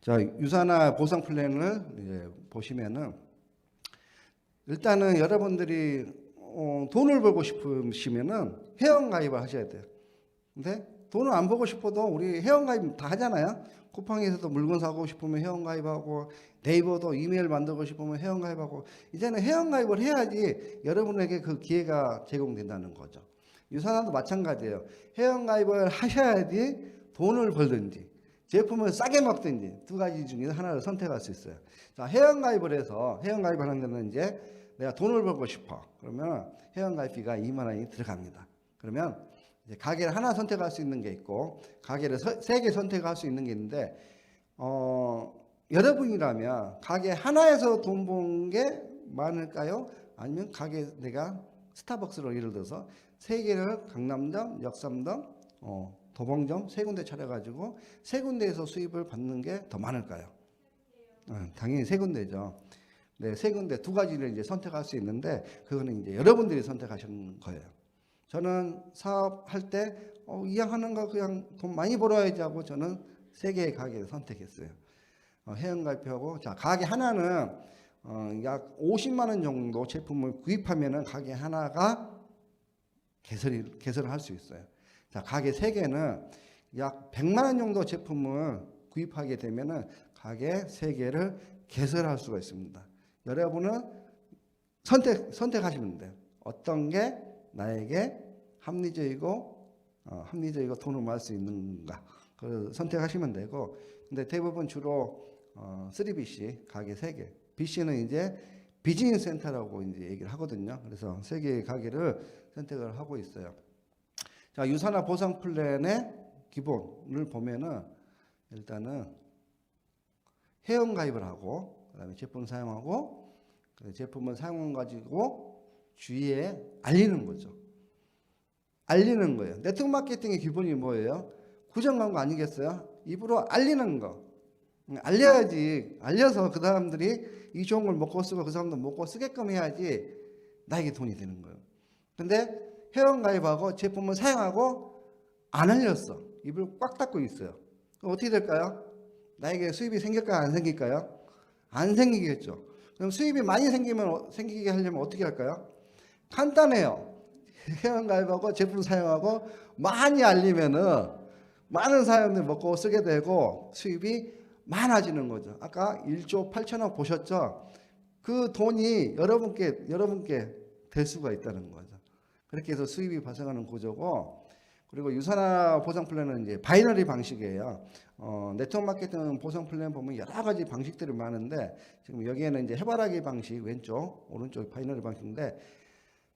자, 유산화 보상 플랜을 보시면은 일단은 여러분들이 돈을 벌고 싶으시면은 회원 가입을 하셔야 돼요. 근데 돈을 안 벌고 싶어도 우리 회원 가입 다 하잖아요. 쿠팡에서도 물건 사고 싶으면 회원 가입하고, 네이버도 이메일 만들고 싶으면 회원 가입하고, 이제는 회원 가입을 해야지 여러분에게 그 기회가 제공된다는 거죠. 유산화도 마찬가지예요. 회원 가입을 하셔야지 돈을 벌든지 제품을 싸게 먹든지 두 가지 중에 하나를 선택할 수 있어요. 자, 회원 가입을 해서 회원 가입하는 데는 이제 내가 돈을 벌고 싶어. 그러면 회원 가입비가 2만 원이 들어갑니다. 그러면 이제 가게를 하나 선택할 수 있는 게 있고 가게를 세 개 선택할 수 있는 게 있는데 여러분이라면 가게 하나에서 돈 번 게 많을까요? 아니면 가게 내가 스타벅스로 예를 들어서 세 개를 강남점, 역삼점, 도봉점 세 군데 차려가지고 세 군데에서 수입을 받는 게 더 많을까요? 당연히 세 군데죠. 네, 세 군데 두 가지를 이제 선택할 수 있는데 그거는 이제 여러분들이 선택하시는 거예요. 저는 사업할 때 이왕하는 거 그냥 돈 많이 벌어야지 하고 저는 세 개의 가게를 선택했어요. 회원 가입하고 자 가게 하나는 약 50만 원 정도 제품을 구입하면은 가게 하나가 개설을 할 수 있어요. 자, 가게 3개는 약 100만 원 정도 제품을 구입하게 되면은 가게 3개를 개설할 수가 있습니다. 여러분은 선택하시면 돼요. 어떤 게 나에게 합리적이고 돈을 모을 수 있는가. 그걸 선택하시면 되고, 근데 대부분 주로 3BC 가게 3개. BC는 이제 비즈니스 센터라고 이제 얘기를 하거든요. 그래서 3개의 가게를 선택을 하고 있어요. 자, 유산화 보상 플랜의 기본을 보면은 일단은 회원 가입을 하고 그다음에 제품 사용하고 제품을 사용 가지고 주위에 알리는 거죠. 알리는 거예요. 네트워크 마케팅의 기본이 뭐예요? 구정 광고 아니겠어요? 입으로 알리는 거. 알려야지. 알려서 그 사람들이 이 좋은 걸 먹고 쓰고 그 사람도 먹고 쓰게끔 해야지 나에게 돈이 되는 거예요. 근데 회원 가입하고 제품을 사용하고 안 알렸어. 입을 꽉 닫고 있어요. 그럼 어떻게 될까요? 나에게 수입이 생길까요? 안 생길까요? 안 생기겠죠. 그럼 수입이 많이 생기게 하려면 어떻게 할까요? 간단해요. 회원 가입하고 제품 사용하고 많이 알리면은 많은 사람들이 먹고 쓰게 되고 수입이 많아지는 거죠. 아까 1조 8천억 보셨죠? 그 돈이 여러분께 될 수가 있다는 거죠. 그렇게 해서 수입이 발생하는 구조고, 그리고 유산화 보상 플랜은 이제 바이너리 방식이에요. 네트워크 마케팅 보상 플랜 보면 여러 가지 방식들이 많은데 지금 여기에는 이제 해바라기 방식 왼쪽, 오른쪽 바이너리 방식인데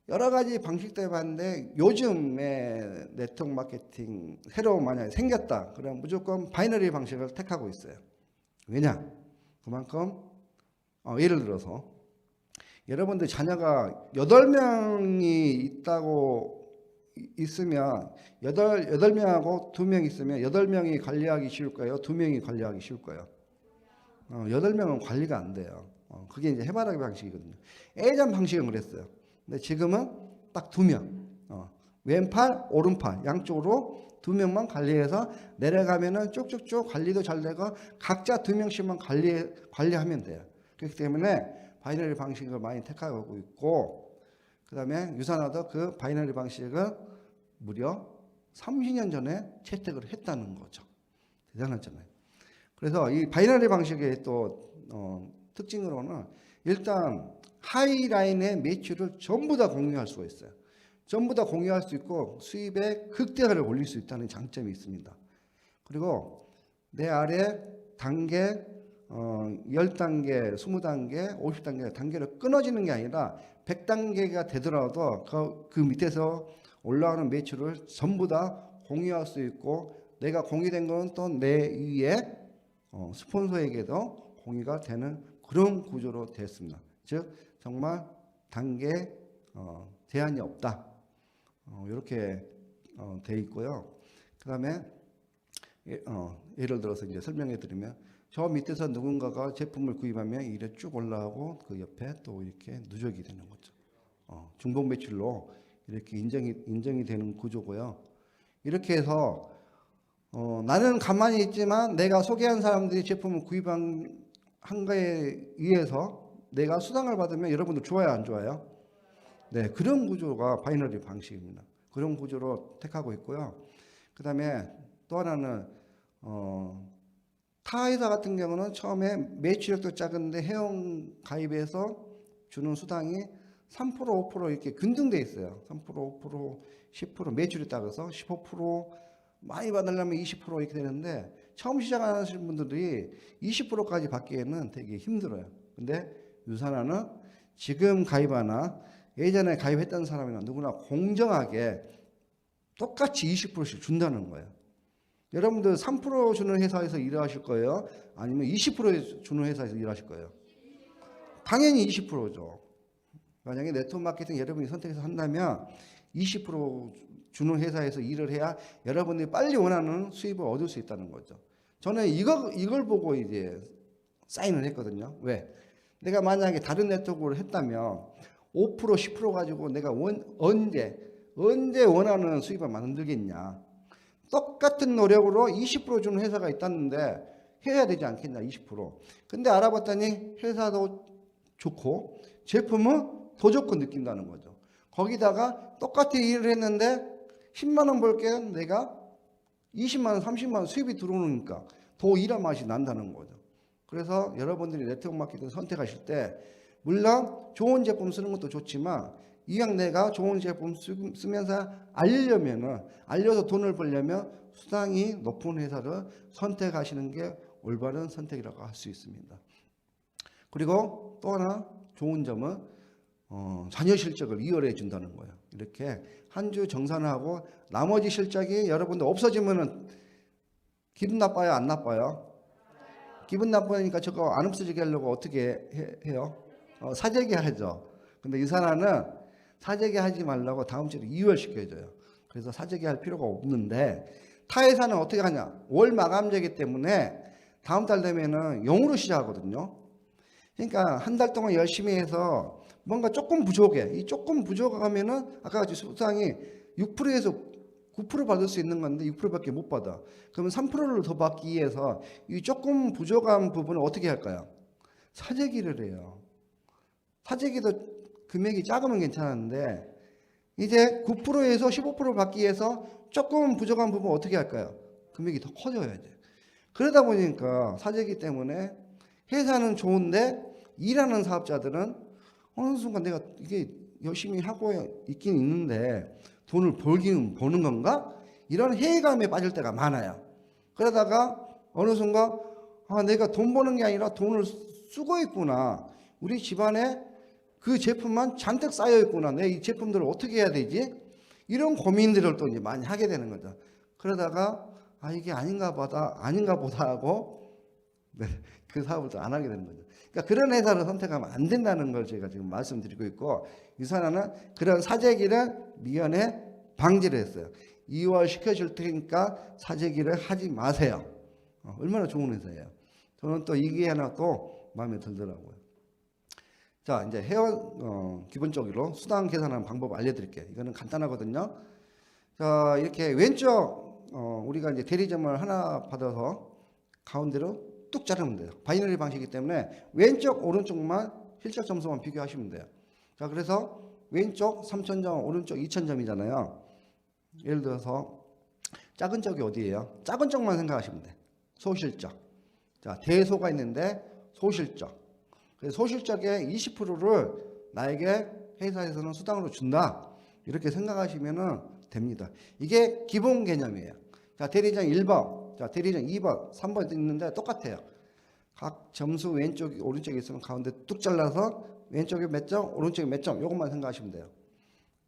여러 가지 방식들이 많은데 요즘에 네트워크 마케팅 새로 만약에 생겼다 그러면 무조건 바이너리 방식을 택하고 있어요. 왜냐? 그만큼 예를 들어서 여러분들 자녀가 8명이 있다고 있으면 8명하고 2명 있으면 8명이 관리하기 쉬울까요? 2명이 관리하기 쉬울까요? 8명은 관리가 안 돼요. 그게 이제 해바라기 방식이거든요. 예전 방식은 그랬어요. 근데 지금은 딱 2명. 왼팔, 오른팔 양쪽으로 2명만 관리해서 내려가면은 쭉쭉쭉 관리도 잘 되고 각자 2명씩만 관리하면 돼요. 그렇기 때문에 바이너리 방식을 많이 택하고 있고, 그 다음에 유산화도 그 바이너리 방식을 무려 30년 전에 채택을 했다는 거죠. 대단하잖아요. 그래서 이 바이너리 방식의 또 특징으로는 일단 하이라인의 매출을 전부 다 공유할 수가 있어요. 전부 다 공유할 수 있고 수입의 극대화를 올릴 수 있다는 장점이 있습니다. 그리고 내 아래 단계 10단계, 20단계, 50단계 단계로 끊어지는 게 아니라 100단계가 되더라도 그 밑에서 올라오는 매출을 전부 다 공유할 수 있고 내가 공유된 건 또 내 위에 스폰서에게도 공유가 되는 그런 구조로 되었습니다. 즉 정말 단계 제한이 없다. 이렇게 돼 있고요. 그 다음에 예를 들어서 이제 설명해 드리면 저 밑에서 누군가가 제품을 구입하면 이래 쭉 올라가고 그 옆에 또 이렇게 누적이 되는 거죠. 중복 매출로 이렇게 인정이 되는 구조고요. 이렇게 해서 나는 가만히 있지만 내가 소개한 사람들이 제품을 구입한 거에 의해서 내가 수당을 받으면 여러분들 좋아요, 안 좋아요? 네, 그런 구조가 바이너리 방식입니다. 그런 구조로 택하고 있고요. 그 다음에 또 하나는 타 회사 같은 경우는 처음에 매출액도 작은데 회원 가입해서 주는 수당이 3%, 5% 이렇게 균등돼 있어요. 3%, 5%, 10% 매출이 따라서 15% 많이 받으려면 20% 이렇게 되는데 처음 시작하시는 분들이 20%까지 받기에는 되게 힘들어요. 근데 유산화는 지금 가입하나 예전에 가입했던 사람이나 누구나 공정하게 똑같이 20%씩 준다는 거예요. 여러분들 3% 주는 회사에서 일하실 거예요? 아니면 20% 주는 회사에서 일하실 거예요? 당연히 20%죠. 만약에 네트워크 마케팅 여러분이 선택해서 한다면 20% 주는 회사에서 일을 해야 여러분들이 빨리 원하는 수입을 얻을 수 있다는 거죠. 저는 이걸 보고 이제 사인을 했거든요. 왜? 내가 만약에 다른 네트워크를 했다면 5%, 10% 가지고 내가 언제 원하는 수입을 만들겠냐. 똑같은 노력으로 20% 주는 회사가 있다는데 해야 되지 않겠냐, 20%. 근데 알아봤더니 회사도 좋고 제품은 더 좋고 느낀다는 거죠. 거기다가 똑같이 일을 했는데 10만 원 벌게 내가 20만 원, 30만 원 수입이 들어오니까 더 일한 맛이 난다는 거죠. 그래서 여러분들이 네트워크 마케팅 선택하실 때 물론 좋은 제품 쓰는 것도 좋지만 이왕 내가 좋은 제품 쓰면서 알려서 돈을 벌려면 수당이 높은 회사를 선택하시는 게 올바른 선택이라고 할 수 있습니다. 그리고 또 하나 좋은 점은 자녀 실적을 2월에 준다는 거예요. 이렇게 한 주 정산하고 나머지 실적이 여러분들 없어지면은 기분 나빠요, 안 나빠요? 기분 나쁘니까 저거 안 없어지게 하려고 어떻게 해요? 사재기 하죠. 근데 유산화는 사재기 하지 말라고 다음 주로 2월 시켜줘요. 그래서 사재기 할 필요가 없는데 타회사는 어떻게 하냐? 월 마감제이기 때문에 다음 달 되면은 0으로 시작하거든요. 그러니까 한 달 동안 열심히 해서 뭔가 조금 부족해. 이 조금 부족하면은 아까 같이 수당이 6%에서 9% 받을 수 있는 건데 6%밖에 못 받아. 그러면 3%를 더 받기 위해서 이 조금 부족한 부분을 어떻게 할까요? 사재기를 해요. 사재기도 금액이 작으면 괜찮은데 이제 9%에서 15% 받기 위해서 조금 부족한 부분 어떻게 할까요? 금액이 더 커져야 돼. 그러다 보니까 사재기 때문에 회사는 좋은데 일하는 사업자들은 어느 순간 내가 이게 열심히 하고 있긴 있는데 돈을 벌기는 버는 건가? 이런 회의감에 빠질 때가 많아요. 그러다가 어느 순간 내가 돈 버는 게 아니라 돈을 쓰고 있구나. 우리 집안에 그 제품만 잔뜩 쌓여 있구나. 내 이 제품들을 어떻게 해야 되지? 이런 고민들을 또 이제 많이 하게 되는 거죠. 그러다가 이게 아닌가 보다 하고 네, 그 사업을 또 안 하게 되는 거죠. 그러니까 그런 회사를 선택하면 안 된다는 걸 제가 지금 말씀드리고 있고 유산화는 그런 사재기를 미연에 방지를 했어요. 2월 시켜줄 테니까 사재기를 하지 마세요. 얼마나 좋은 회사예요. 저는 또 이게 하나 또 마음에 들더라고요. 자, 이제 회원 기본적으로 수당 계산하는 방법 알려드릴게요. 이거는 간단하거든요. 자, 이렇게 왼쪽 우리가 이제 대리점을 하나 받아서 가운데로 뚝 자르면 돼요. 바이너리 방식이기 때문에 왼쪽 오른쪽만 실적 점수만 비교하시면 돼요. 자, 그래서 왼쪽 3,000점, 오른쪽 2,000점이잖아요. 예를 들어서 작은 쪽이 어디예요? 작은 쪽만 생각하시면 돼. 소실적. 자, 대소가 있는데 소실적. 그래서 소실적의 20%를 나에게 회사에서는 수당으로 준다. 이렇게 생각하시면 됩니다. 이게 기본 개념이에요. 자, 대리점 1번, 자, 대리점 2번, 3번 있는데 똑같아요. 각 점수 왼쪽, 오른쪽에 있으면 가운데 뚝 잘라서 왼쪽에 몇 점, 오른쪽에 몇 점, 이것만 생각하시면 돼요.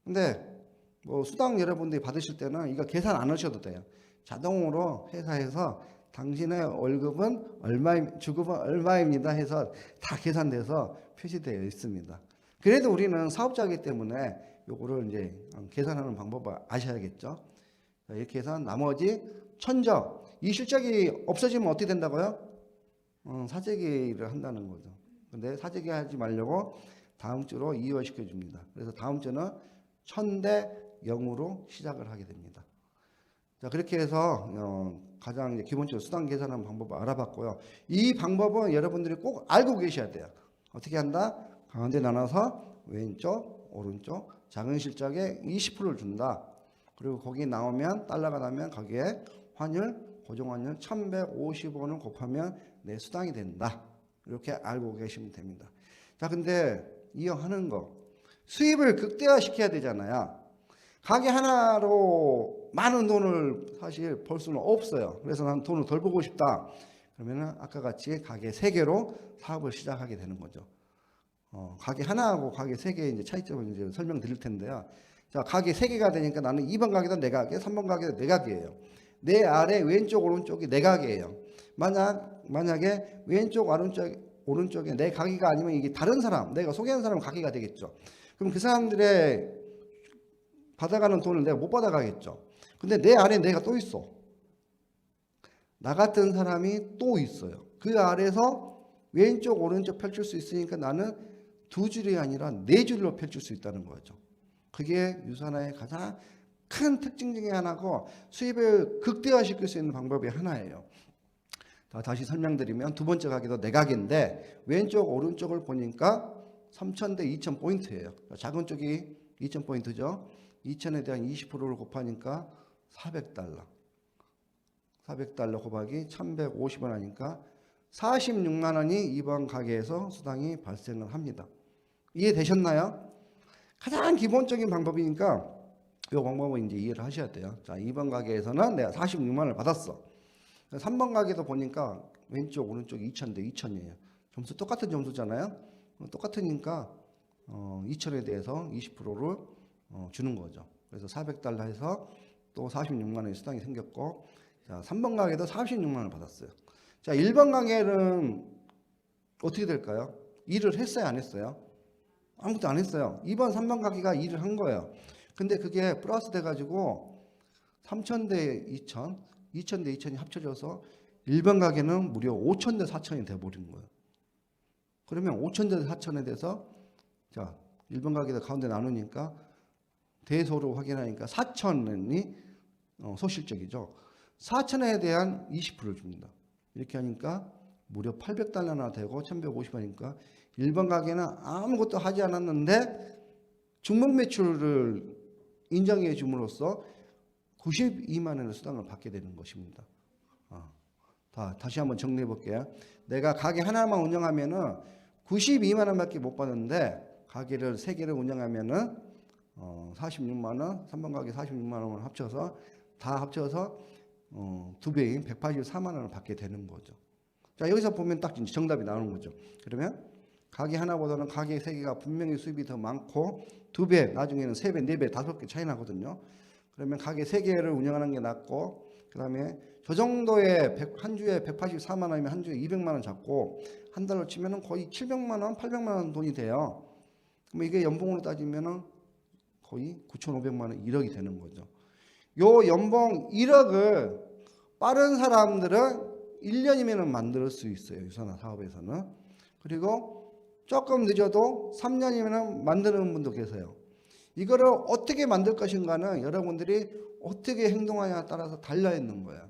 근데 뭐 수당 여러분들이 받으실 때는 이거 계산 안 하셔도 돼요. 자동으로 회사에서 당신의 월급은 주급은 얼마입니다 해서 다 계산돼서 표시되어 있습니다. 그래도 우리는 사업자이기 때문에 요거를 이제 계산하는 방법을 아셔야겠죠. 이렇게 해서 나머지 1,000점 이 실적이 없어지면 어떻게 된다고요? 사재기를 한다는 거죠. 근데 사재기 하지 말려고 다음 주로 2월 시켜줍니다. 그래서 다음 주는 1,000대 0으로 시작을 하게 됩니다. 자, 그렇게 해서 가장 이제 기본적으로 수당 계산하는 방법을 알아봤고요. 이 방법은 여러분들이 꼭 알고 계셔야 돼요. 어떻게 한다? 가운데 나눠서 왼쪽, 오른쪽 작은 실적에 20%를 준다. 그리고 거기 나오면 달러가 나면 거기에 환율, 고정환율 1150원을 곱하면 내 수당이 된다. 이렇게 알고 계시면 됩니다. 자, 근데 이어하는 거 수입을 극대화시켜야 되잖아요. 가게 하나로 많은 돈을 사실 벌 수는 없어요. 그래서 난 돈을 덜 벌고 싶다. 그러면은 아까 같이 가게 3개로 사업을 시작하게 되는 거죠. 가게 하나하고 가게 3개의 이제 차이점을 이제 설명드릴 텐데요. 자, 가게 3개가 되니까 나는 2번 가게도 내 가게, 3번 가게도 내 가게예요. 내 아래 왼쪽 오른쪽이 내 가게예요. 만약에 왼쪽 오른쪽에 내 가게가 아니면 이게 다른 사람, 내가 소개하는 사람 가게가 되겠죠. 그럼 그 사람들의 받아가는 돈을 내가 못 받아가겠죠. 근데 내 아래 내가 또 있어. 나 같은 사람이 또 있어요. 그 아래에서 왼쪽 오른쪽 펼칠 수 있으니까 나는 2줄이 아니라 4줄로 펼칠 수 있다는 거죠. 그게 유산화의 가장 큰 특징 중에 하나고 수입을 극대화시킬 수 있는 방법이 하나예요. 다시 설명드리면 두 번째 가게도 내 가게인데 왼쪽 오른쪽을 보니까 3,000 대 2,000포인트예요. 작은 쪽이 2,000포인트죠. 2,000에 대한 20%를 곱하니까 400달러. 400달러 곱하기 1,150원 하니까 46만 원이 이번 가게에서 수당이 발생을 합니다. 이해되셨나요? 가장 기본적인 방법이니까 이 방법은 이제 이해를 하셔야 돼요. 자, 2번 가게에서는 내가 46만 원을 받았어. 3번 가게도 보니까 왼쪽 오른쪽 2,000 대 2,000이에요. 점수 똑같은 점수잖아요. 똑같으니까 2,000에 대해서 20%를 주는 거죠. 그래서 400달러 해서 또 46만 원의 수당이 생겼고, 자, 3번 가게도 46만 원을 받았어요. 자, 1번 가게는 어떻게 될까요? 일을 했어요, 안 했어요? 아무것도 안 했어요. 2번, 3번 가게가 일을 한 거예요. 근데 그게 플러스 돼가지고 3,000 대 2,000, 2,000 대 2,000이 합쳐져서 1번 가게는 무려 5,000 대 4,000이 돼버린 거예요. 그러면 5,000 대 4,000에 대해서 자, 1번 가게도 가운데 나누니까 대소로 확인하니까 4,000이 소실적이죠. 4,000에 대한 20%를 줍니다. 이렇게 하니까 무려 800달러나 되고 1,150원이니까 1번 가게는 아무것도 하지 않았는데 중복 매출을 인정해 줌으로써 92만 원의 수당을 받게 되는 것입니다. 다시 한번 정리해 볼게요. 내가 가게 하나만 운영하면은 92만 원밖에 못 받는데 가게를 3개를 운영하면은 46만 원, 3번 가게 46만 원을 합쳐서 다 합쳐서 2배인 184만 원을 받게 되는 거죠. 자, 여기서 보면 딱 정답이 나오는 거죠. 그러면 가게 하나보다는 가게 3개가 분명히 수입이 더 많고 2배, 나중에는 3배, 4배, 5배 차이 나거든요. 그러면 가게 3개를 운영하는 게 낫고, 그 다음에 저 정도의 한 주에 184만 원이면 한 주에 200만 원 잡고 한 달로 치면은 거의 700만 원, 800만 원 돈이 돼요. 그럼 이게 연봉으로 따지면은 거의 9,500만 원, 1억이 되는 거죠. 요 연봉 1억을 빠른 사람들은 1년이면 만들 수 있어요. 유산화 사업에서는. 그리고 조금 늦어도 3년이면 만드는 분도 계세요. 이거를 어떻게 만들 것인가는 여러분들이 어떻게 행동하냐에 따라서 달려 있는 거예요.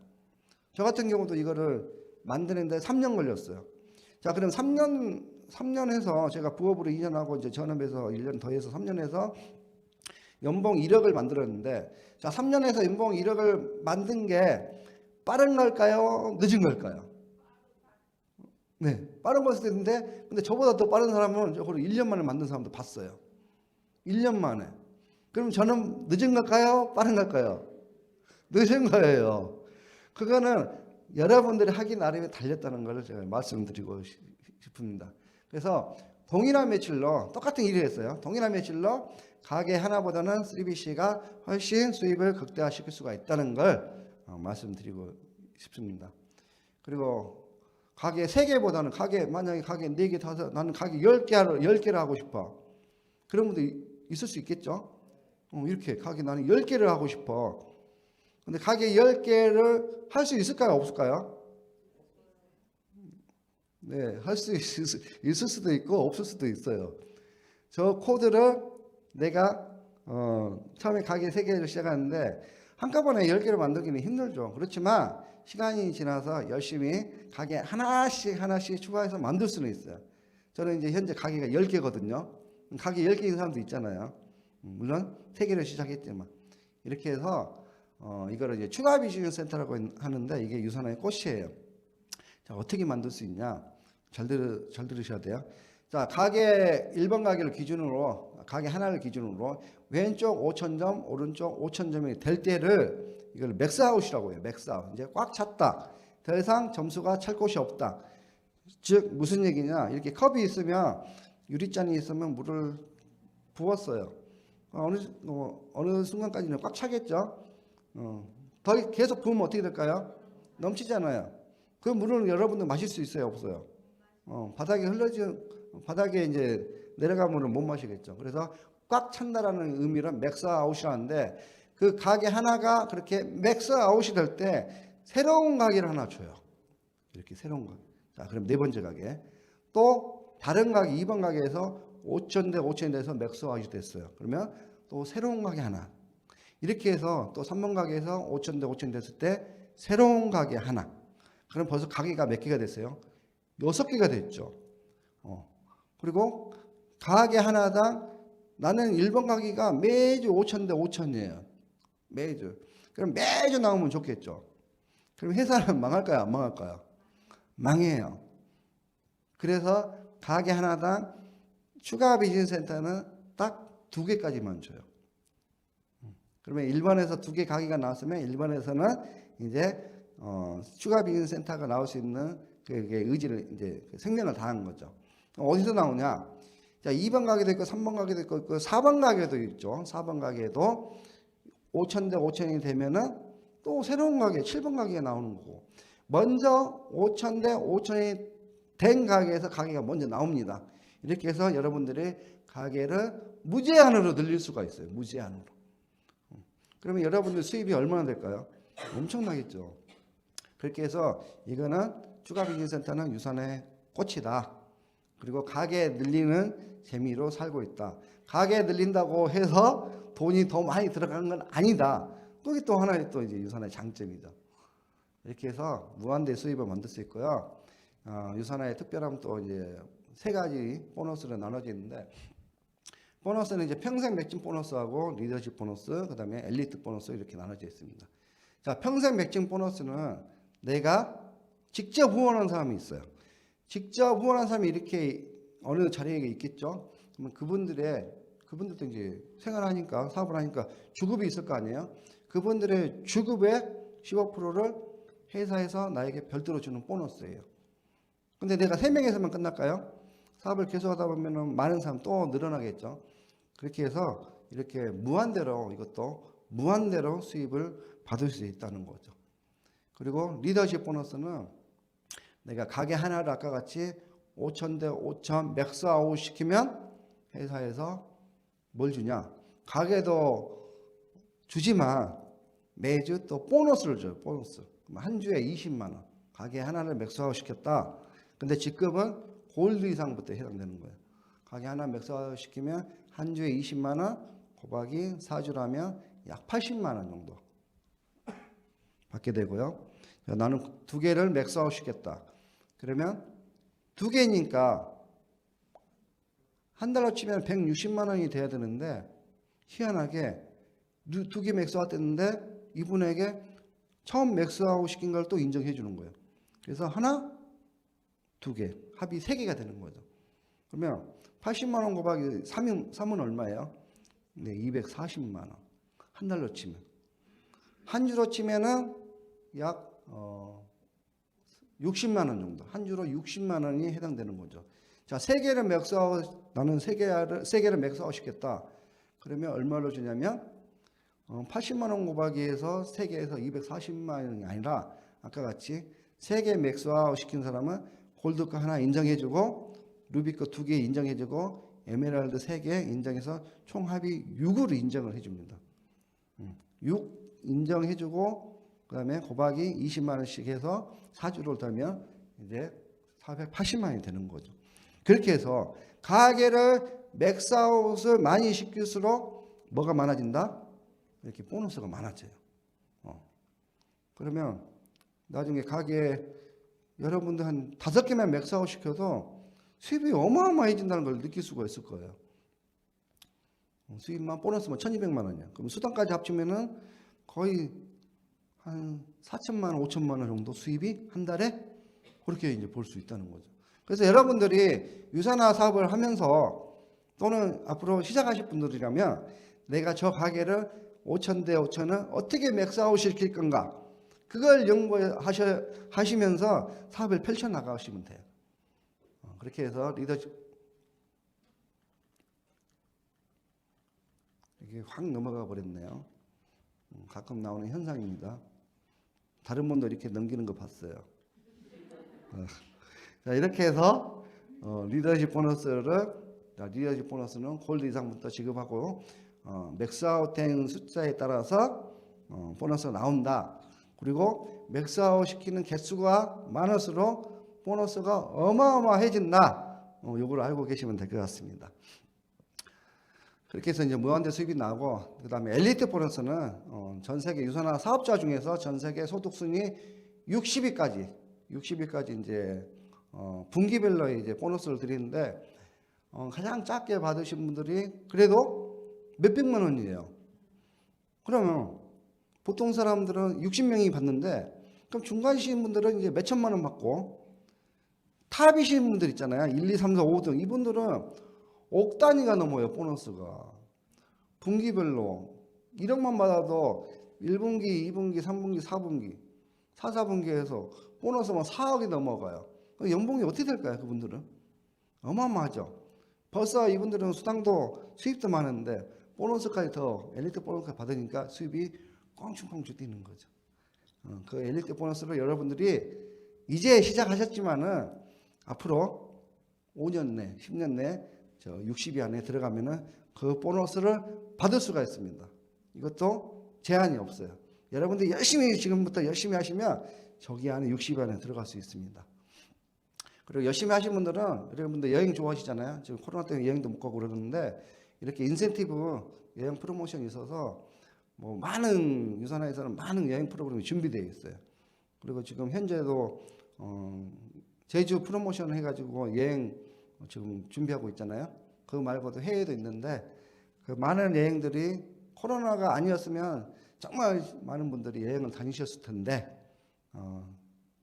저 같은 경우도 이거를 만드는데 3년 걸렸어요. 자, 그럼 3년 해서 제가 부업으로 2년하고 이제 전업에서 1년 더해서 3년 해서 연봉 1억을 만들었는데, 자, 3년에서 연봉 1억을 만든 게 빠른 걸까요? 늦은 걸까요? 네, 빠른 걸 수도 있는데, 근데 저보다 더 빠른 사람은 저걸 1년 만에 만든 사람도 봤어요. 1년 만에. 그럼 저는 늦은 걸까요? 빠른 걸까요? 늦은 거예요. 그거는 여러분들이 하기 나름에 달렸다는 걸 제가 말씀드리고 싶습니다. 그래서 동일한 매출로 똑같은 일을 했어요. 동일한 매출로 가게 하나보다는 3BC가 훨씬 수입을 극대화시킬 수가 있다는 걸 말씀드리고 싶습니다. 그리고 가게 3개보다는 만약에 가게 4개, 5, 나는 가게 10개를 하고 싶어. 그런 분도 있을 수 있겠죠. 이렇게 가게 나는 10개를 하고 싶어. 근데 가게 10개를 할 수 있을까요? 없을까요? 네, 할 수 있을 수도 있고 없을 수도 있어요. 저 코드를 내가 처음에 가게 3개를 시작하는데 한꺼번에 10개를 만들기는 힘들죠. 그렇지만 시간이 지나서 열심히 가게 하나씩 추가해서 만들 수는 있어요. 저는 이제 현재 가게가 10개거든요. 가게 10개인 사람도 있잖아요. 물론 3개를 시작했지만 이렇게 해서 이거를 이제 추가 비즈니스 센터라고 하는데 이게 유산의 꽃이에요. 자, 어떻게 만들 수 있냐? 잘 들으셔야 돼요. 자, 가게 1번 가게를 기준으로 가게 하나를 기준으로 왼쪽 5,000점, 오른쪽 5,000점이 될 때를 이걸 맥스아웃이라고 해요. 맥스아웃. 이제 꽉 찼다. 더 이상 점수가 찰 곳이 없다. 즉 무슨 얘기냐? 이렇게 컵이 있으면 유리잔이 있으면 물을 부었어요. 어느 순간까지는 꽉 차겠죠. 더 계속 부으면 어떻게 될까요? 넘치잖아요. 그 물을 여러분들 마실 수 있어요, 없어요? 바닥에 이제 내려가면 못 마시겠죠. 그래서 꽉 찬다라는 의미로 맥스아웃이라는데 그 가게 하나가 그렇게 맥스아웃이 될 때 새로운 가게를 하나 줘요. 이렇게 새로운 가게. 자, 그럼 네 번째 가게. 또 다른 가게 2번 가게에서 5,000대 5,000이 돼서 맥스아웃이 됐어요. 그러면 또 새로운 가게 하나. 이렇게 해서 또 3번 가게에서 5,000대 5,000이 됐을 때 새로운 가게 하나. 그럼 벌써 가게가 몇 개가 됐어요? 6개가 됐죠. 그리고 가게 하나당 나는 1번 가게가 매주 5,000대 5,000이에요. 매주. 그럼 매주 나오면 좋겠죠. 그럼 회사는 망할까요? 안 망할까요? 망해요. 그래서 가게 하나당 추가 비즈니스 센터는 딱 2개까지만 줘요. 그러면 1번에서 2개 가게가 나왔으면 1번에서는 이제 추가 비즈니스 센터가 나올 수 있는 그게 의지를 이제 생명을 다한 거죠. 어디서 나오냐? 자, 2번 가게도 있고 3번 가게도 있고 4번 가게도 있죠. 4번 가게도 5,000대 5,000이 되면은 또 새로운 가게 7번 가게가 나오는 거고 먼저 5,000대 5,000이 된 가게에서 가게가 먼저 나옵니다. 이렇게 해서 여러분들이 가게를 무제한으로 늘릴 수가 있어요. 무제한으로. 그러면 여러분들 수입이 얼마나 될까요? 엄청나겠죠. 그렇게 해서 이거는 추가 비즈니스 센터는 유산의 꽃이다. 그리고 가게 늘리는 재미로 살고 있다. 가게 늘린다고 해서 돈이 더 많이 들어가는 건 아니다. 그게 또 하나의 또 이제 유산의 장점이죠. 이렇게 해서 무한대 수입을 만들 수 있고요. 유산의 특별함 또 이제 3가지 보너스로 나눠져 있는데 보너스는 이제 평생 맥진 보너스하고 리더십 보너스, 그다음에 엘리트 보너스 이렇게 나눠져 있습니다. 자, 평생 맥진 보너스는 내가 직접 후원한 사람이 있어요. 직접 후원한 사람이 이렇게 어느 자리에 있겠죠. 그러면 그분들도 이제 생활하니까 사업을 하니까 주급이 있을 거 아니에요. 그분들의 주급의 15%를 회사에서 나에게 별도로 주는 보너스예요. 근데 내가 3명에서만 끝날까요? 사업을 계속하다 보면 많은 사람 또 늘어나겠죠. 그렇게 해서 이렇게 이것도 무한대로 수입을 받을 수 있다는 거죠. 그리고 리더십 보너스는 내가 가게 하나를 아까 같이 5,000대 5,000 맥스아웃 시키면 회사에서 뭘 주냐? 가게도 주지만 매주 또 보너스를 줘요. 보너스. 한 주에 20만 원. 가게 하나를 맥스아웃 시켰다. 근데 직급은 골드 이상부터 해당되는 거예요. 가게 하나 맥스아웃 시키면 한 주에 20만 원 곱하기 4주라면 약 80만 원 정도 받게 되고요. 나는 2개를 맥스아웃 시켰다. 그러면 2개니까 한 달로 치면 160만 원이 돼야 되는데 희한하게 2개 맥스아웃 됐는데 이분에게 처음 맥스아웃 시킨 걸 또 인정해 주는 거예요. 그래서 하나, 2개, 합이 3개가 되는 거죠. 그러면 80만 원 곱하기 3은 얼마예요? 네, 240만 원. 한 달로 치면. 한 주로 치면은 약 60만 원 정도. 한 주로 60만 원이 해당되는 거죠. 자, 3개를 맥스아웃, 나는 3개를 맥스아웃 시켰다. 그러면 얼마로 주냐면 80만 원 곱하기해서 3개에서 240만 원이 아니라 아까 같이 3개 맥스아웃 시킨 사람은 골드 거 하나 인정해주고 루비 거 2개 인정해주고 에메랄드 3개 인정해서 총 합이 6으로 인정을 해줍니다. 6 인정해주고 그 다음에 곱하기 20만 원씩 해서 4주를 달면 이제 480만 원이 되는 거죠. 그렇게 해서 가게를 맥스아웃을 많이 시킬수록 뭐가 많아진다? 이렇게 보너스가 많아져요. 그러면 나중에 가게에 여러분들 한 5개만 맥스아웃 시켜도 수입이 어마어마해진다는 걸 느낄 수가 있을 거예요. 수입만 보너스만 1,200만 원이야. 그럼 수당까지 합치면은 거의 한 4천만 원, 5천만 원 정도 수입이 한 달에 그렇게 이제 볼 수 있다는 거죠. 그래서 여러분들이 유산화 사업을 하면서 또는 앞으로 시작하실 분들이라면 내가 저 가게를 5,000대 5,000을 어떻게 맥스아웃 시킬 건가, 그걸 연구하시면서 사업을 펼쳐나가시면 돼요. 그렇게 해서 리더십 이게 확 넘어가 버렸네요. 가끔 나오는 현상입니다. 다른 분도 이렇게 넘기는 거 봤어요. 자, 이렇게 해서 리더십 보너스는 골드 이상부터 지급하고 맥스아웃된 숫자에 따라서 보너스가 나온다. 그리고 맥스아웃 시키는 개수가 많을수록 보너스가 어마어마해진다. 요걸 알고 계시면 될 것 같습니다. 그렇게 해서 이제 무한대 수입이 나오고, 그 다음에 엘리트 보너스는 전 세계 유산화 사업자 중에서 전 세계 소득 순위 60위까지 이제 분기별로 이제 보너스를 드리는데 가장 작게 받으신 분들이 그래도 몇백만 원이에요. 그러면 보통 사람들은 60명이 받는데, 그럼 중간이신 분들은 이제 몇천만 원 받고, 탑이신 분들 있잖아요. 1, 2, 3, 4, 5등. 이분들은 억 단위가 넘어요, 보너스가. 분기별로 1억만 받아도 1분기, 2분기, 3분기, 4분기, 4분기에서 보너스만 4억이 넘어가요. 연봉이 어떻게 될까요, 그분들은? 어마어마하죠. 벌써 이분들은 수당도 수입도 많은데 보너스까지 더 엘리트 보너스까지 받으니까 수입이 꽝충꽝충 뛰는 거죠. 그 엘리트 보너스를 여러분들이 이제 시작하셨지만은 앞으로 5년 내, 10년 내 60위 안에 들어가면은 그 보너스를 받을 수가 있습니다. 이것도 제한이 없어요. 여러분들이 지금부터 열심히 하시면 저기 안에 60위 안에 들어갈 수 있습니다. 그리고 열심히 하신 분들은, 여러분들 여행 좋아하시잖아요. 지금 코로나 때문에 여행도 못 가고 그러는데 이렇게 인센티브 여행 프로모션이 있어서 뭐 많은 유산화에서는 많은 여행 프로그램이 준비되어 있어요. 그리고 지금 현재도 제주 프로모션 해가지고 여행 지금 준비하고 있잖아요. 그거 말고도 해외도 있는데 그 많은 여행들이 코로나가 아니었으면 정말 많은 분들이 여행을 다니셨을 텐데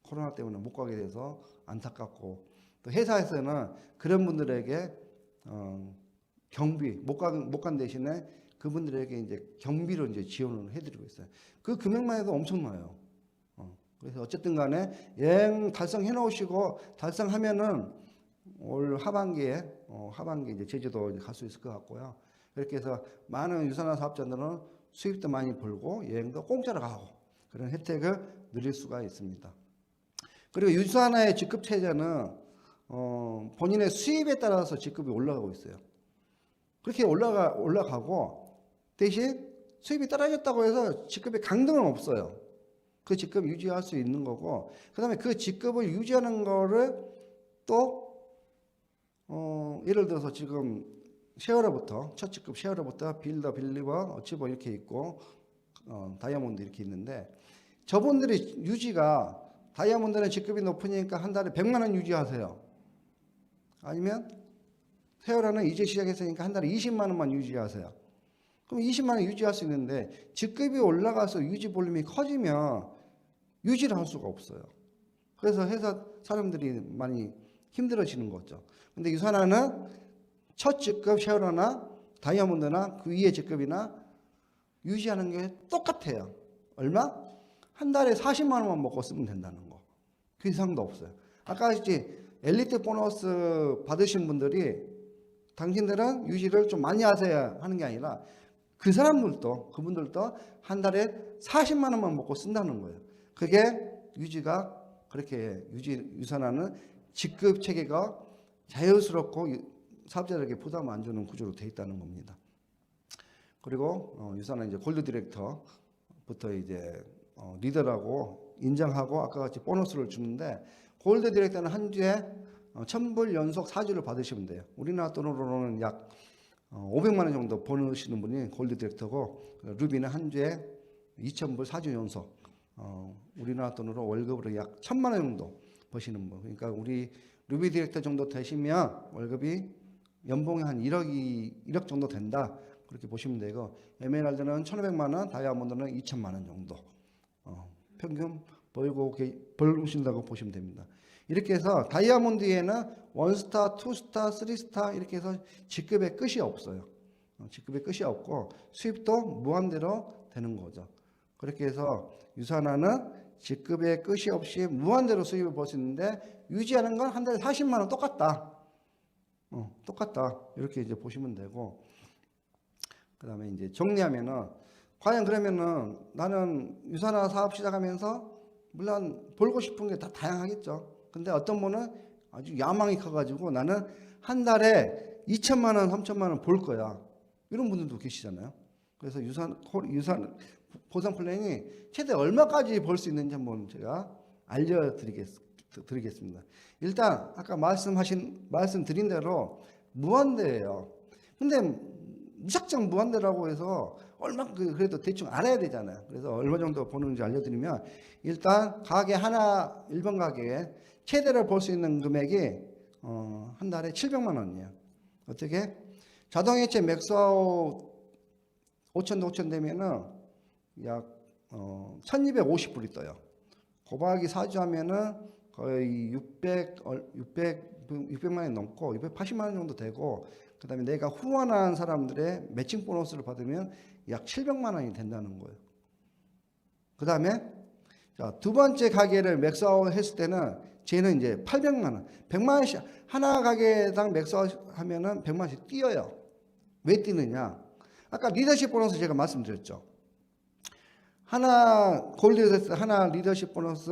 코로나 때문에 못 가게 돼서 안타깝고, 또 회사에서는 그런 분들에게 경비 못 간 대신에 그분들에게 이제 경비로 이제 지원을 해드리고 있어요. 그 금액만 해도 엄청나요. 그래서 어쨌든 간에 여행 달성해 놓으시고 달성하면은 올 하반기에 이제 제주도 갈 수 있을 것 같고요. 그렇게 해서 많은 유산화 사업자들은 수입도 많이 벌고 여행도 공짜로 가고 그런 혜택을 누릴 수가 있습니다. 그리고 유산화의 직급 체제는 본인의 수입에 따라서 직급이 올라가고 있어요. 그렇게 올라가고 대신 수입이 떨어졌다고 해서 직급의 강등은 없어요. 그 직급 유지할 수 있는 거고, 그 다음에 그 직급을 유지하는 거를 또 예를 들어서 지금 쉐어러부터 첫 직급 쉐어러부터 빌더, 빌리버, 어치버 이렇게 있고 다이아몬드 이렇게 있는데, 저분들이 유지가 다이아몬드는 직급이 높으니까 한 달에 100만 원 유지하세요. 아니면 쉐어러는 이제 시작했으니까 한 달에 20만 원만 유지하세요. 그럼 20만 원 유지할 수 있는데 직급이 올라가서 유지 볼륨이 커지면 유지를 할 수가 없어요. 그래서 회사 사람들이 많이 힘들어지는 거죠. 근데 유산화는 첫 직급 쉐어러나 다이아몬드나 그 위의 직급이나 유지하는 게 똑같아요. 얼마? 한 달에 40만 원만 먹고 쓰면 된다는 거. 그 이상도 없어요. 아까 이제 엘리트 보너스 받으신 분들이 당신들은 유지를 좀 많이 하셔야 하는 게 아니라 그분들도 한 달에 40만 원만 먹고 쓴다는 거예요. 그게 유지가 그렇게 유산화는 직급 체계가 자유스럽고 사업자들에게 부담 안 주는 구조로 되어 있다는 겁니다. 그리고 유산화 이제 골드 디렉터부터 이제 리더라고 인정하고 아까 같이 보너스를 주는데, 골드 디렉터는 한 주에 1000불 연속 4주를 받으시면 돼요. 우리나라 돈으로는 약 500만 원 정도 버시는 분이 골드 디렉터고, 루비는 한 주에 2000불 4주 연속. 우리나라 돈으로 월급으로 약 1,000만 원 정도 버시는 분. 그러니까 우리 루비 디렉터 정도 되시면 월급이 연봉이 한 1억 정도 된다. 그렇게 보시면 되고, 에메랄드는 1,500만 원, 다이아몬드는 2,000만 원 정도 평균 벌으신다고 보시면 됩니다. 이렇게 해서 다이아몬드에는 1스타, 2스타, 3스타 이렇게 해서 직급의 끝이 없어요. 직급의 끝이 없고 수입도 무한대로 되는 거죠. 그렇게 해서 유산화는 직급의 끝이 없이 무한대로 수입을 벌 수 있는데, 유지하는 건 한 달에 40만 원 똑같다. 똑같다. 이렇게 이제 보시면 되고, 그 다음에 이제 정리하면은, 과연 그러면은 나는 유산화 사업 시작하면서 물론 벌고 싶은 게 다 다양하겠죠. 근데 어떤 분은 아주 야망이 커가지고 나는 한 달에 2천만 원, 3천만 원 벌 거야. 이런 분들도 계시잖아요. 그래서 유산 보상 플랜이 최대 얼마까지 벌 수 있는지 한번 제가 알려드리겠습니다. 일단 아까 말씀드린 대로 무한대예요. 근데 무작정 무한대라고 해서 그래도 대충 알아야 되잖아요. 그래서 얼마 정도 버는지 알려드리면, 일단 가게 하나, 1번 가게에 최대로 벌 수 있는 금액이 한 달에 700만 원이에요. 어떻게? 자동이체 맥스아웃 5천 대 5천 되면은 약 1250불이 떠요. 곱하기 4주 하면은 거의 600만 원이 넘고 680만 원 정도 되고, 그 다음에 내가 후원한 사람들의 매칭 보너스를 받으면 약 700만 원이 된다는 거예요. 그 다음에 두 번째 가게를 맥스아웃 했을 때는 쟤는 이제 800만 원, 100만 원씩 하나 가게당 맥스아웃 하면은 100만 원씩 뛰어요. 왜 뛰느냐? 아까 리더십 보너스 제가 말씀드렸죠. 골드에서 하나 리더십 보너스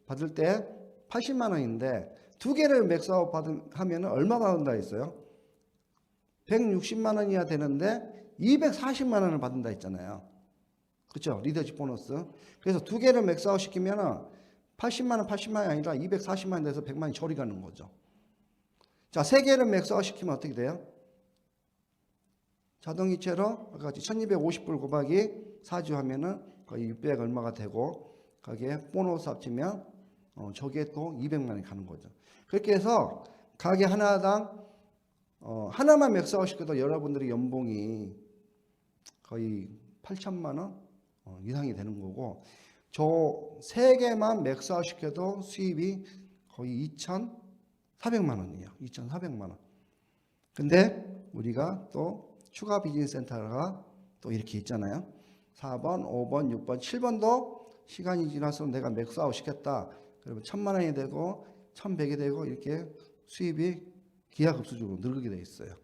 받을 때 80만 원인데 두 개를 맥스아웃 하면 얼마 받는다 했어요? 160만 원이야 되는데 240만 원을 받는다 했잖아요. 그렇죠? 리더십 보너스. 그래서 두 개를 맥스아웃 시키면 80만 원, 80만 원이 아니라 240만 원 돼서 100만 원이 저리 가는 거죠. 자, 세 개를 맥스아웃 시키면 어떻게 돼요? 자동이체로 아까 같이 1250불 곱하기 4주 하면은 거의 600 얼마가 되고, 거기에 보너스 합치면 저게 또 200만 원이 가는 거죠. 그렇게 해서 가게 하나당 하나만 맥스아웃 시켜도 여러분들의 연봉이 거의 8천만 원 이상이 되는 거고, 저 세 개만 맥스아웃 시켜도 수입이 거의 2,400만 원이에요. 2,400만 원. 근데 우리가 또 추가 비즈니스 센터가 또 이렇게 있잖아요. 4번, 5번, 6번, 7번도 시간이 지나서 내가 맥스아웃 시켰다. 그러면 1,000만 원이 되고 1,100이 되고 이렇게 수입이 기하급수적으로 늘게 돼 있어요.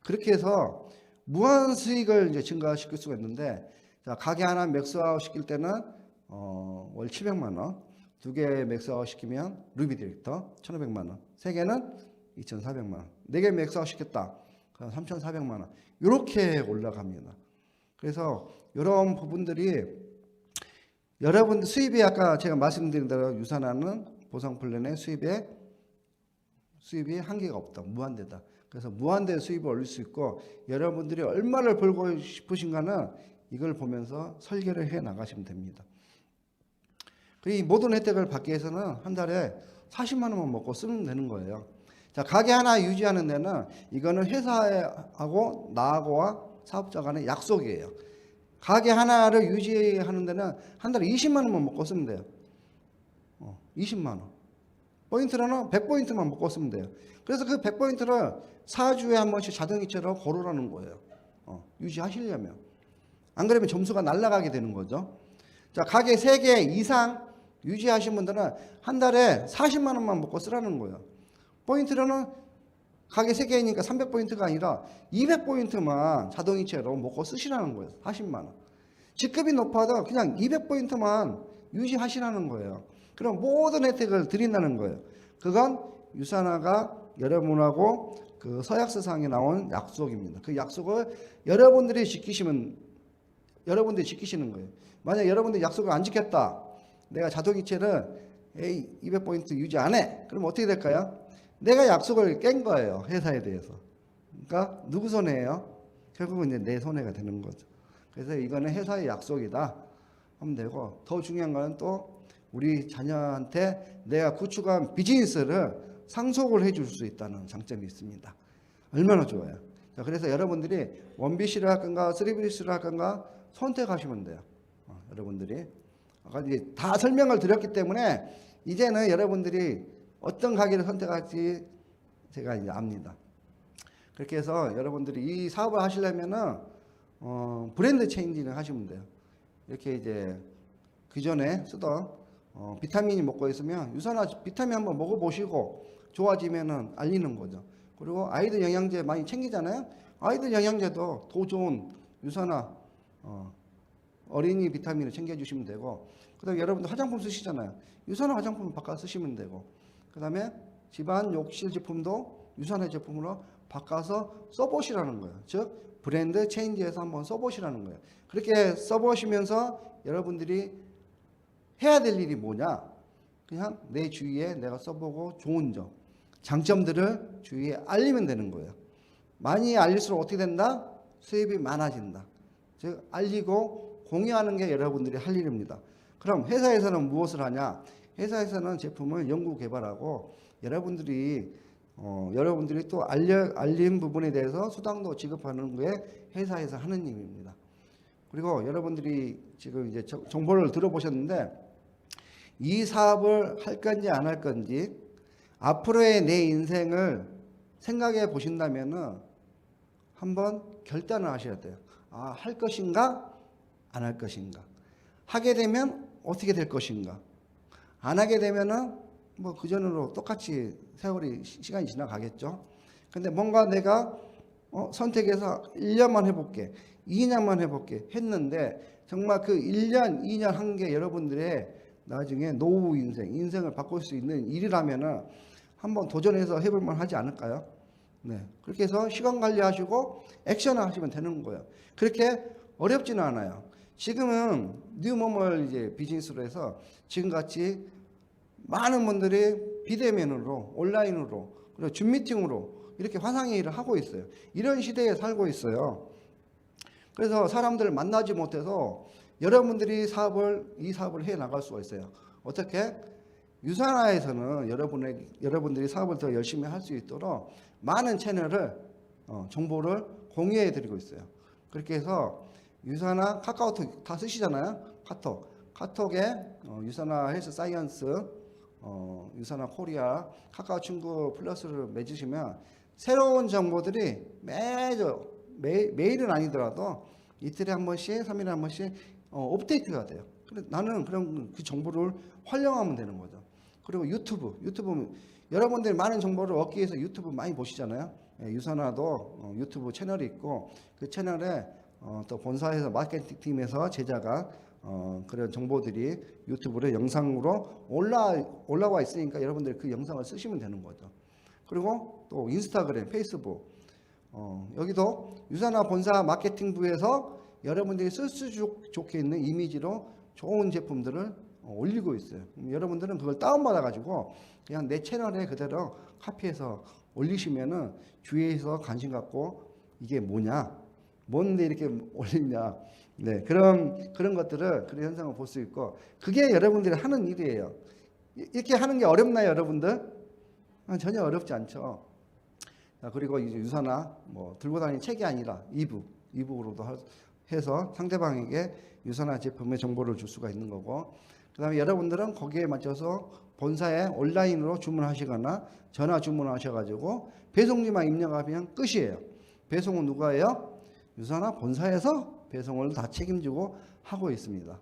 그렇게 해서 무한 수익을 이제 증가시킬 수가 있는데, 자, 가게 하나 맥스아웃 시킬 때는 월 700만 원, 두 개 맥스아웃 시키면 루비 디렉터 1,500만 원, 세 개는 2,400만 원, 네 개 맥스아웃 시켰다. 그럼 3,400만 원. 이렇게 올라갑니다. 그래서 이런 부분들이 여러분들 수입이 아까 제가 말씀드린 대로 유산하는 보상 플랜의 수입이 한계가 없다. 무한대다. 그래서 무한대 수입을 올릴 수 있고, 여러분들이 얼마를 벌고 싶으신가는 이걸 보면서 설계를 해 나가시면 됩니다. 이 모든 혜택을 받기 위해서는 한 달에 40만 원만 먹고 쓰면 되는 거예요. 자, 가게 하나 유지하는 데는 이거는 회사하고 나하고와 사업자 간의 약속이에요. 가게 하나를 유지하는 데는 한 달에 20만 원만 먹고 쓰면 돼요. 20만 원. 포인트로는 100포인트만 먹고 쓰면 돼요. 그래서 그 100포인트를 4주에 한 번씩 자동이체로 걸으라는 거예요. 유지하시려면. 안 그러면 점수가 날아가게 되는 거죠. 자, 가게 3개 이상 유지하신 분들은 한 달에 40만 원만 먹고 쓰라는 거예요. 포인트로는 가게 3개니까 300포인트가 아니라 200포인트만 자동이체로 먹고 쓰시라는 거예요. 40만 원. 직급이 높아도 그냥 200포인트만 유지하시라는 거예요. 그럼 모든 혜택을 드린다는 거예요. 그건 유산화가 여러분하고 그 서약서상에 나온 약속입니다. 그 약속을 여러분들이 지키시는 거예요. 만약 여러분들이 약속을 안 지켰다. 내가 자동이체를 200포인트 유지 안 해. 그럼 어떻게 될까요? 내가 약속을 깬 거예요. 회사에 대해서. 그러니까 누구 손해예요? 결국은 이제 내 손해가 되는 거죠. 그래서 이거는 회사의 약속이다. 하면 되고, 더 중요한 거는 또 우리 자녀한테 내가 구축한 비즈니스를 상속을 해줄 수 있다는 장점이 있습니다. 얼마나 좋아요. 자, 그래서 여러분들이 원비시를 할 건가 3비시를 할 건가 선택하시면 돼요. 여러분들이 아까 이제 다 설명을 드렸기 때문에 이제는 여러분들이 어떤 가게를 선택할지 제가 이제 압니다. 그렇게 해서 여러분들이 이 사업을 하시려면은 브랜드 체인지를 하시면 돼요. 이렇게 이제 기존에 쓰던 비타민이 먹고 있으면 유산화 비타민 한번 먹어보시고 좋아지면은 알리는 거죠. 그리고 아이들 영양제 많이 챙기잖아요. 아이들 영양제도 더 좋은 유산화 어린이 비타민을 챙겨주시면 되고, 그 다음에 여러분들 화장품 쓰시잖아요. 유산화 화장품 바꿔 쓰시면 되고, 그 다음에 집안 욕실 제품도 유산화 제품으로 바꿔서 써보시라는 거예요. 즉 브랜드 체인지해서 한번 써보시라는 거예요. 그렇게 써보시면서 여러분들이 해야 될 일이 뭐냐, 그냥 내 주위에 내가 써보고 좋은 점, 장점들을 주위에 알리면 되는 거예요. 많이 알릴수록 어떻게 된다? 수입이 많아진다. 즉 알리고 공유하는 게 여러분들이 할 일입니다. 그럼 회사에서는 무엇을 하냐? 회사에서는 제품을 연구 개발하고 여러분들이 또 알린 부분에 대해서 수당도 지급하는 게 회사에서 하는 일입니다. 그리고 여러분들이 지금 이제 정보를 들어보셨는데, 이 사업을 할 건지 안 할 건지 앞으로의 내 인생을 생각해 보신다면은 한번 결단을 하셔야 돼요. 아, 할 것인가 안 할 것인가. 하게 되면 어떻게 될 것인가. 안 하게 되면은 뭐 그전으로 똑같이 세월이 시간이 지나가겠죠. 근데 뭔가 내가 선택해서 1년만 해볼게, 2년만 해볼게 했는데 정말 그 1년, 2년 한 게 여러분들의 나중에 노후 인생을 바꿀 수 있는 일이라면은 한번 도전해서 해볼만 하지 않을까요? 네. 그렇게 해서 시간 관리하시고 액션을 하시면 되는 거예요. 그렇게 어렵지는 않아요. 지금은 뉴모멀 이제 비즈니스로 해서 지금같이 많은 분들이 비대면으로, 온라인으로, 그리고 줌 미팅으로 이렇게 화상회의를 하고 있어요. 이런 시대에 살고 있어요. 그래서 사람들을 만나지 못해서 여러분들이 이 사업을 해 나갈 수가 있어요. 어떻게? 유산화에서는 여러분들이 사업을 더 열심히 할 수 있도록 많은 채널을 정보를 공유해 드리고 있어요. 그렇게 해서 유산화 카카오톡 다 쓰시잖아요. 카톡에 유산화 헬스 사이언스 유산화 코리아 카카오 친구 플러스를 맺으시면 새로운 정보들이 매일은 아니더라도 이틀에 한 번씩, 3일에 한 번씩 업데이트가 돼요. 나는 그런 그 정보를 활용하면 되는 거죠. 그리고 유튜브 여러분들이 많은 정보를 얻기 위해서 유튜브 많이 보시잖아요. 유산화도 유튜브 채널이 있고 그 채널에 또 본사에서 마케팅팀에서 제자가 그런 정보들이 유튜브로 영상으로 올라와 있으니까 여러분들이 그 영상을 쓰시면 되는 거죠. 그리고 또 인스타그램, 페이스북 여기도 유산화 본사 마케팅부에서 여러분들이 쓸 수 좋게 있는 이미지로 좋은 제품들을 올리고 있어요. 여러분들은 그걸 다운받아 가지고 그냥 내 채널에 그대로 카피해서 올리시면은 주위에서 관심 갖고 이게 뭐냐, 뭔데 이렇게 올리냐, 네, 그런 것들을, 그런 현상을 볼 수 있고, 그게 여러분들이 하는 일이에요. 이렇게 하는 게 어렵나요, 여러분들? 전혀 어렵지 않죠. 그리고 이제 유산화 들고 다니는 책이 아니라 이북으로도 해서 상대방에게 유산화 제품의 정보를 줄 수가 있는 거고, 그 다음에 여러분들은 거기에 맞춰서 본사에 온라인으로 주문하시거나 전화 주문하셔가지고 배송지만 입력하면 끝이에요. 배송은 누가 해요? 유산화 본사에서 배송을 다 책임지고 하고 있습니다.